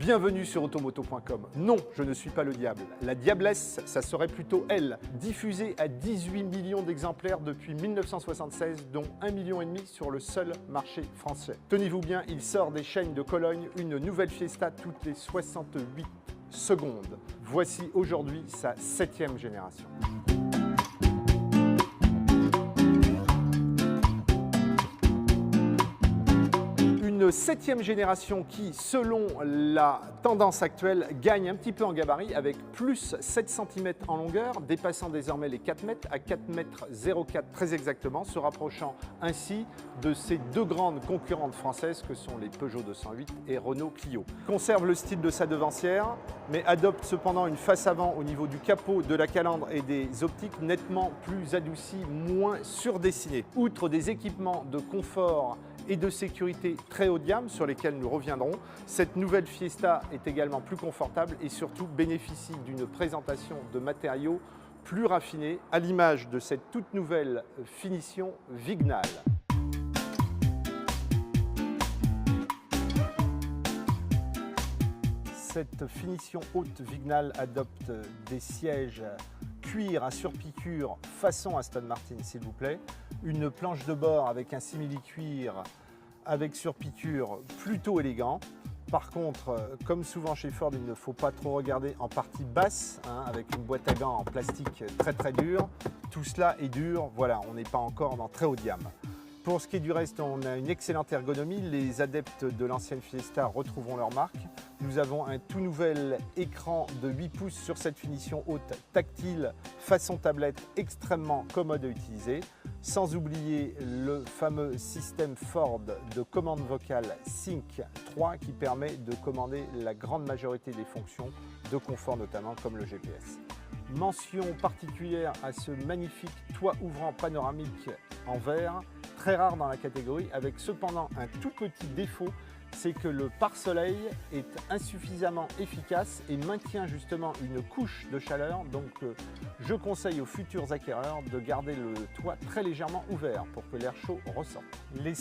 Bienvenue sur automoto.com. Non, je ne suis pas le diable. La diablesse, ça serait plutôt elle, diffusée à 18 millions d'exemplaires depuis 1976, dont 1,5 million sur le seul marché français. Tenez-vous bien, il sort des chaînes de Cologne une nouvelle Fiesta toutes les 68 secondes. Voici aujourd'hui sa 7e génération. Une 7e génération qui, selon la tendance actuelle, gagne un petit peu en gabarit avec plus 7 cm en longueur, dépassant désormais les 4 mètres à 4,04 m très exactement, se rapprochant ainsi de ces deux grandes concurrentes françaises que sont les Peugeot 208 et Renault Clio. Conserve le style de sa devancière, mais adopte cependant une face avant au niveau du capot, de la calandre et des optiques nettement plus adoucie, moins surdessinée. Outre des équipements de confort et de sécurité très haut de gamme sur lesquels nous reviendrons, cette nouvelle Fiesta est également plus confortable et surtout bénéficie d'une présentation de matériaux plus raffinés à l'image de cette toute nouvelle finition Vignale. Cette finition haute Vignale adopte des sièges cuir à surpiqûre façon Aston Martin s'il vous plaît, une planche de bord avec un simili-cuir avec surpiqûre plutôt élégant. Par contre, comme souvent chez Ford, il ne faut pas trop regarder en partie basse, avec une boîte à gants en plastique très dure. Tout cela est dur, voilà, on n'est pas encore dans très haut de gamme. Pour ce qui est du reste, on a une excellente ergonomie. Les adeptes de l'ancienne Fiesta retrouveront leur marque. Nous avons un tout nouvel écran de 8 pouces sur cette finition haute tactile façon tablette extrêmement commode à utiliser. Sans oublier le fameux système Ford de commande vocale Sync 3 qui permet de commander la grande majorité des fonctions de confort notamment comme le GPS. Mention particulière à ce magnifique toit ouvrant panoramique en verre, très rare dans la catégorie, avec cependant un tout petit défaut, c'est que le pare-soleil est insuffisamment efficace et maintient justement une couche de chaleur. Donc je conseille aux futurs acquéreurs de garder le toit très légèrement ouvert pour que l'air chaud ressorte. Les